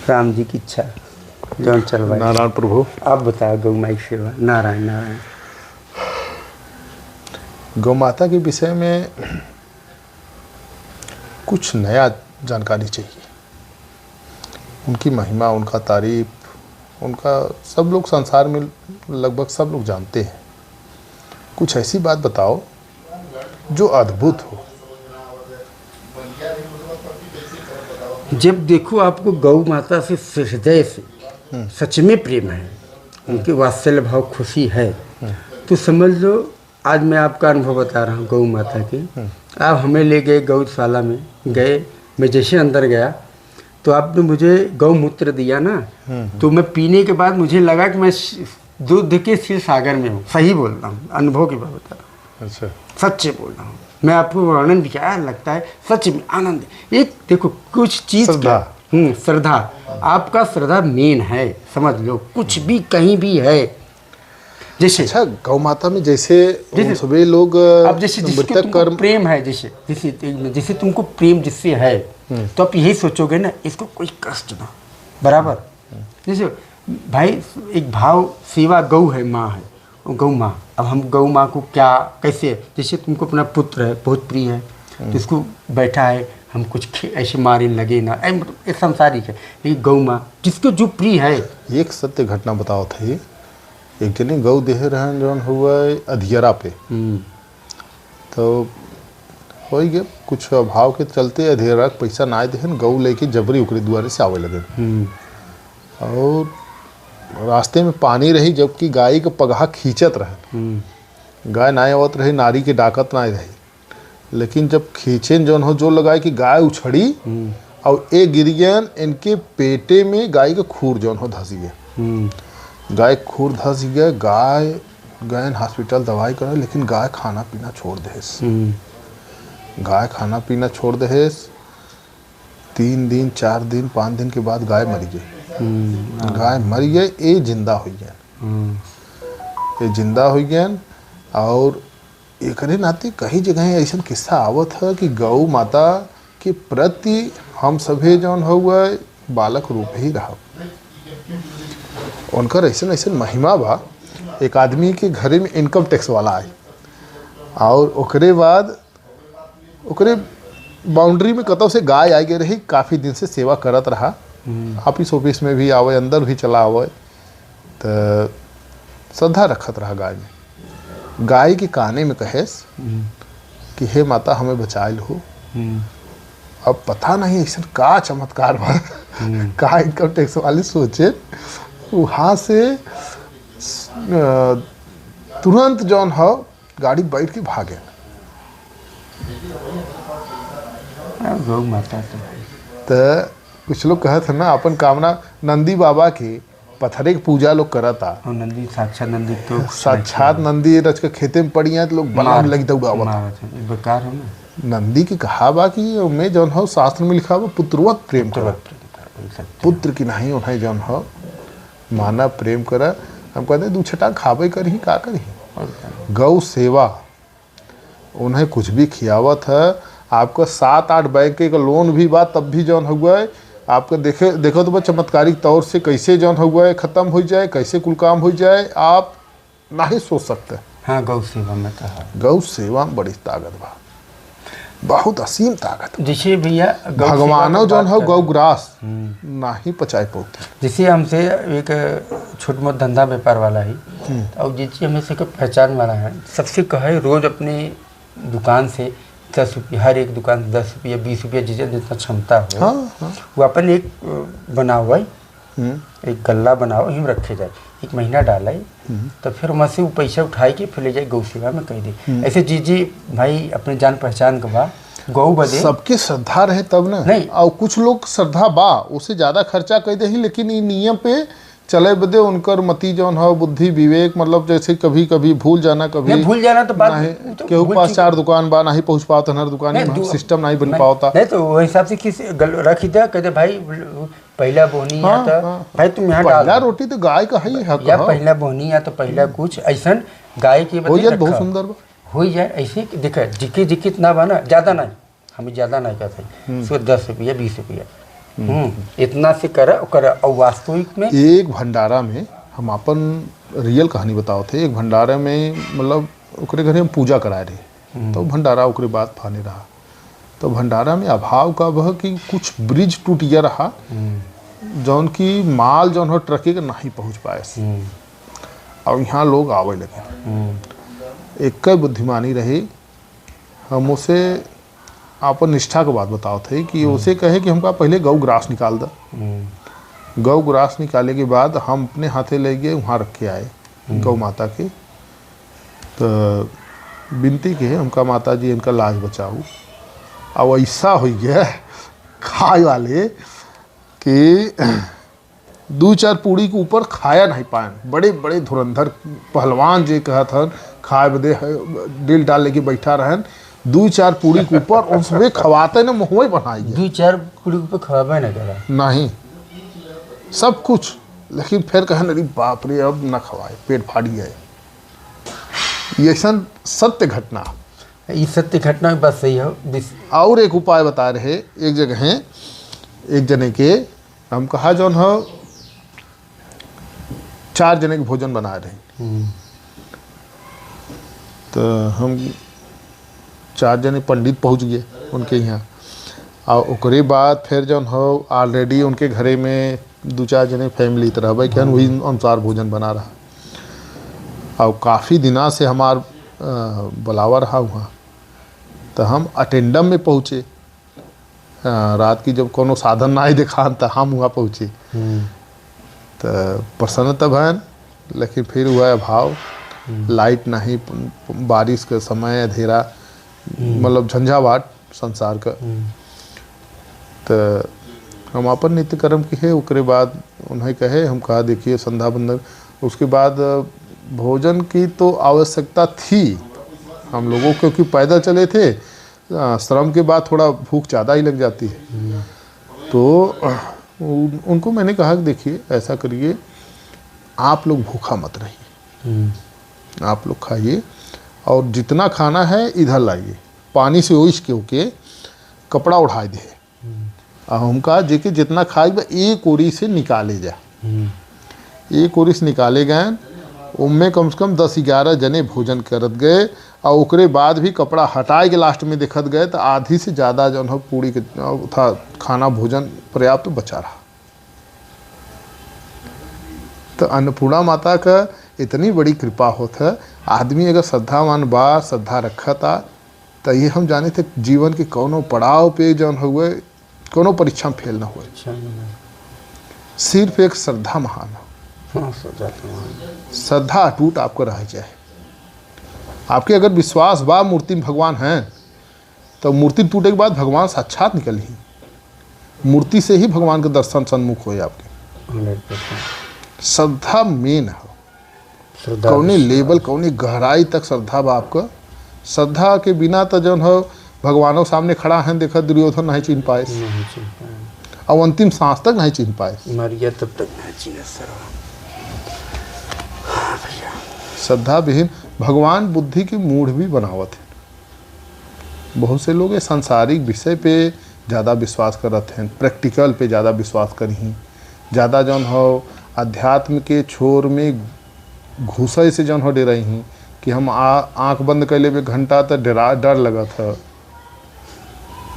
राम जी की इच्छा जौन चलवाई। नारायण प्रभु। आप बताओ गौ माई सेवा। नारायण नारायण। गौ माता के विषय में कुछ नया जानकारी चाहिए। उनकी महिमा, उनका तारीफ, उनका सब लोग संसार में लगभग सब लोग जानते हैं। कुछ ऐसी बात बताओ जो अद्भुत हो। जब देखो आपको गौ माता से हृदय से सच में प्रेम है, उनके वात्सल्य भाव खुशी है, तो समझ लो आज मैं आपका अनुभव बता रहा हूँ गौ माता के। आप हमें ले गए गौशाला में गए, मैं जैसे अंदर गया तो आपने मुझे गौमूत्र दिया ना, तो मैं पीने के बाद मुझे लगा कि मैं दूध के क्षीर सागर में हूँ। सही बोल रहा हूँ, अनुभव की बात बता रहा हूँ। अच्छा, सच्चे बोल रहा हूँ मैं आपको। वर्णन भी क्या लगता है, सच में आनंद। एक देखो कुछ चीज श्रद्धा। श्रद्धा, आपका श्रद्धा मेन है, समझ लो। कुछ भी कहीं भी है जैसे। अच्छा, गौ माता में जैसे सभी लोग अब जैसे जिसके तुमको प्रेम है, जैसे तुमको प्रेम जिससे है, तो आप यही सोचोगे ना इसको कोई कष्ट ना, बराबर। जैसे भाई एक भाव सेवा, गौ है, माँ है, गौ माँ। अब हम गौ माँ को क्या कैसे, जैसे तुमको अपना पुत्र है बहुत प्रिय है, तो इसको बैठा है, हम कुछ ऐसे मारे लगे ना, एक संसारिक है, लेकिन गौ माँ जिसको जो प्रिय है। एक सत्य घटना बताओ थी। एक जनी गौ देह रहन जौन हुआ अधियरा पे, तो हो गया कुछ अभाव के चलते अधियरा के पैसा ना देहन, गौ लेके जबरी ओकरे द्वारे से आवे लगे। और रास्ते में पानी रही, जबकि गाय के पगहा खींचत रहे। गाय ना आवत रही, नारी के डाकत ना रही, लेकिन जब खींचे जौन हो जोर लगाए कि गाय उछड़ी और एक गिरियन इनके पेटे में गाय का खूर जौन हो धंस गया। गाय खूर धंस गया, गाय गए हॉस्पिटल दवाई करे, लेकिन गाय खाना पीना छोड़ देस। गाय खाना पीना छोड़ देस। 3 दिन 4 दिन 5 दिन के बाद गाय मरी गई। गाय मरी गई, ये जिंदा हो गया। ये जिंदा हो गया। और एकरे नाते कई जगह ऐसा किस्सा आवत है कि गौ माता के प्रति हम सभी जौन हुआ बालक रूप ही रहा। उनकर ऐसा महिमा बा। एक आदमी के घरे में इनकम टैक्स वाला आए, और ओकरे बाद ओकरे बाउंड्री में कतौ से गाय आई गई रही, काफ़ी दिन से सेवा करत रहा। ऑफिस में भी आवे, अंदर भी चला आवे, तो श्रद्धा रखत रहा गाय में। गाय के काने में कहेस कि हे माता हमें बचाए लो। अब पता नहीं ऐसा का चमत्कार बा, का इनकम टैक्स वाले सोचे वहाँ से तुरंत जौन हो गाड़ी बैठ के भागे। गौ माता तो कुछ लोग कहते हैं ना, अपन कामना नंदी बाबा की पत्थरे की पूजा लोग करता। नंदी साक्षात नंदी, तो साक्षात नंदी रच के खेते में पड़ी हैं, तो लोग बना लगी दौड़ावत। बेकार है ना। नंदी की कहा बा कि मैं जौन हो शास्त्र में लिखा हुआ पुत्रवत प्रेम करो, पुत्र की नहीं उन्हें जौन हो माना प्रेम करा। हम कहते 2 छटा खावे कर ही का कर ही। गौ सेवा उन्हें कुछ भी खियावत है। आपका 7-8 बैंक के लोन भी बा, तब भी जौन हुआ है आपका देखो तो चमत्कारिक तौर से कैसे जौन हुआ है ख़त्म हो जाए, कैसे कुल काम हो जाए, आप नहीं सोच सकते। हाँ, गौ सेवा में कहा, गौ सेवा में बड़ी ताकत बा, बहुत असीम ताकत। जैसे भैया भगवानो जौन हो गौ ग्रास नहीं पचाए पौते। जैसे हमसे एक छोट मोट धंधा व्यापार वाला ही, और जैसे हमें से पहचान वाला है, सबसे कहे रोज अपनी दुकान से 10 रुपये, हर एक दुकान 10 रुपये 20 रुपये जितना क्षमता हो। हाँ। वो अपन एक बना हुआ है, एक गल्ला बनाओ, ही रखे जाए, 1 महीना डाला तो फिर वहाँ से वो पैसा उठाए के फिर ले जाए गौ सेवा में कह दे। ऐसे जी भाई अपने जान पहचान के बा गौ बदे सबके श्रद्धा रहे तब ना नहीं। और कुछ लोग श्रद्धा बा उससे ज़्यादा खर्चा कर दे, लेकिन ये नियम पे चले बदे उनकर मति जौन हो बुद्धि विवेक, मतलब जैसे कभी कभी भूल जाना, कभी भूल जाना तो बात केहू के पास 4 दुकान बा, नहीं पहुँच पाता हर दुकान में, सिस्टम नहीं बन पाता। नहीं तो वो हिसाब से किस रखी दे, कहते भाई पहला बोनी या तो भाई तुम यहाँ डाल, पहला रोटी तो गाय का है या पहला बोनी या तो पहला कुछ ऐसा गाय के हो जाए, बहुत सुंदर हो जाए। ऐसे देखा जिकित ना बना, ज़्यादा नहीं, हमें ज़्यादा नहीं कहते, सिर्फ 10 रुपया 20 रुपया इतना से कर और वास्तविक में एक भंडारा में हम अपन रियल कहानी बताओ थे। एक भंडारा में मतलब ओकरे घरे हम पूजा कराए रहे, तो भंडारा ओकरे बाद फाने रहा। तो भंडारा में अभाव का वह कि कुछ ब्रिज टूट गया रहा, जौन की माल जौन हो ट्रके के नहीं पहुंच पाए और यहाँ लोग आवे लगे। एक बुद्धिमानी रही, हम उसे अपन निष्ठा के बात बताओ थे कि उसे कहे कि हमका पहले गौ ग्रास निकाल दो। गौ ग्रास निकाले के बाद हम अपने हाथे ले गए वहाँ रख के आए गौ माता के। तो विनती के हमका माता जी इनका लाज बचाओ। अब ऐसा हो गया खाए वाले कि 2-4 पूड़ी के ऊपर खाया नहीं पाए। बड़े बड़े धुरंधर पहलवान जे कहा था खाए बदे दिल डाल लेके बैठा रहन, 2-4 पूड़ी के ऊपर उसमें खवाते ना मुँह बनाई 2-4 पूड़ी के ऊपर खवाबे ना करा नहीं सब कुछ। लेकिन फिर कहे अरे बाप रे अब ना खवाए, पेट फाड़ गया। ये सत्य घटना, ये सत्य घटना की बात सही है। और एक उपाय बता रहे, एक जगह एक जने के हम कहा जौन हो 4 जने के भोजन बना रहे। तो हम 4 जने पंडित पहुंच गए उनके यहाँ, और ओकरे बाद फिर जौन हो ऑलरेडी उनके घरे में 2-4 जने फैमिली तरह भाई क्या वही अनुसार भोजन बना रहा। और काफ़ी दिना से हमार बुलावा रहा वहाँ। तो हम अटेंडम में पहुँचे रात की, जब कोनो साधन ना ही देखा तो हम वहाँ पहुँचे। तो प्रसन्नता भन, लेकिन फिर हुआ अभाव, लाइट नहीं, बारिश के समय अंधेरा, मतलब झंझावाट संसार का। तो हम अपन नित्य कर्म की है। उसके बाद उन्हें कहे, हम कहा देखिए संध्या बंदन, उसके बाद भोजन की तो आवश्यकता थी हम लोगों, क्योंकि पैदल चले थे, श्रम के बाद थोड़ा भूख ज़्यादा ही लग जाती है। तो उनको मैंने कहा कि देखिए ऐसा करिए, आप लोग भूखा मत रहिए, आप लोग खाइए और जितना खाना है इधर लाइए, पानी से ओइस के होके कपड़ा उठाए दे। हम कहा जेके जितना खाएगा एक ओरी से निकाले जा। एक ओरी से निकाले गए, उनमें कम से कम 10-11 जने भोजन करत गए। और उसके बाद भी कपड़ा हटाए के लास्ट में देखत गए तो आधी से ज़्यादा जो है पूरी के था खाना भोजन पर्याप्त बचा रहा। तो अन्नपूर्णा माता का इतनी बड़ी कृपा होता, आदमी अगर श्रद्धावान बा, श्रद्धा रखा था, तो ये हम जाने थे जीवन के कोनो पड़ाव पे जौन हुए कोनो परीक्षा में फेल ना हुए। सिर्फ एक श्रद्धा महान हो, श्रद्धा अटूट आपको रह जाए। आपके अगर विश्वास बा मूर्ति में भगवान हैं, तो मूर्ति टूटे के बाद भगवान साक्षात निकल ही, मूर्ति से ही भगवान के दर्शन सन्मुख हो आपके। श्रद्धा मेन हो, कौने लेवल कौने गहराई तक श्रद्धा बा आपका। श्रद्धा के बिना तो जौन हो भगवानों सामने खड़ा है, देखा दुर्योधन नहीं चिन्ह पाए, और अंतिम सांस तक नहीं चिन्ह पाए, मरिया तब तक नहीं चिन्ह। श्रद्धा विहीन भगवान बुद्धि की मूढ़ भी बनावत है। बहुत से लोग सांसारिक विषय पे ज़्यादा विश्वास करते हैं, प्रैक्टिकल पे ज़्यादा विश्वास करी, ज़्यादा जौन हो अध्यात्म के छोर में घुसे से जौन हो डे रही हैं कि हम आँख बंद कर ले घंटा तक डर लगा था।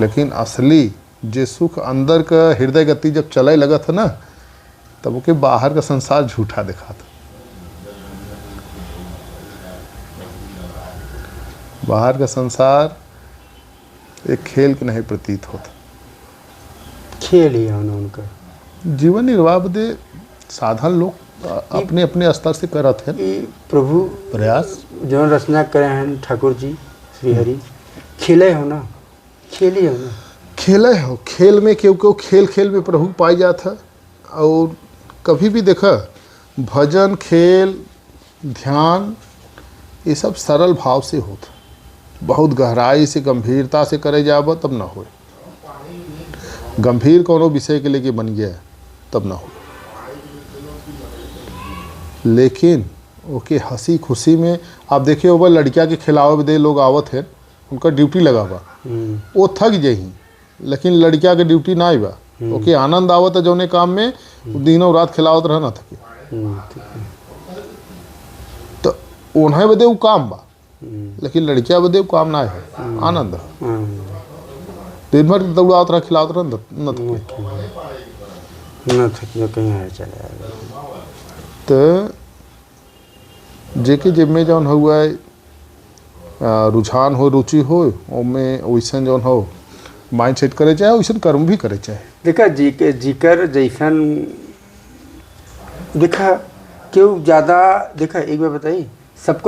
लेकिन असली जे सुख अंदर का हृदय गति जब चले लगा था ना, तब के बाहर का संसार झूठा दिखा था। बाहर का संसार एक खेल के नहीं प्रतीत होता, खेल ही है उनका। जीवन निर्वाह बदे साधन लोग अपने अपने स्तर से करत हैं। प्रभु प्रयास जो रचना करे हैं ठाकुर जी श्री हरि, खेले हो ना, खेल ही हो ना, खेले हो। खेल में क्यों खेल खेल में प्रभु पाई जाता। और कभी भी देखा भजन खेल ध्यान ये सब सरल भाव से होता, बहुत गहराई से गंभीरता से करे जाब तब ना हो। गंभीर कोनो विषय के लेके बन गया तब ना हो। लेकिन ओके हंसी खुशी में आप देखिए वो लड़किया के खिलावे दे लोग आवत है, उनका ड्यूटी लगा बा, वो थक जाही, लेकिन लड़किया के ड्यूटी ना बा, ओके आनंद आवत है जौने काम में उ दिनों रात खिलावत रह ना थके। ठीक है। तो उन्हें बदे वो काम बा, लेकिन लड़किया बदे वो काम ना है, आनंद है। हाँ, दिन भर दौड़ावत रह खिलावत रह न थके। ना थकियो कहीं आए चले आए। तो जेके जिम्मे जौन हुआ है रुझान हो, रुचि हो, ओमे वैसन जौन हो माइंड सेट करे चाहे, वैसन कर्म भी करे चाहे। देखा जीकर जैसन देखा क्यों ज़्यादा देखा, एक बार बताइए सबको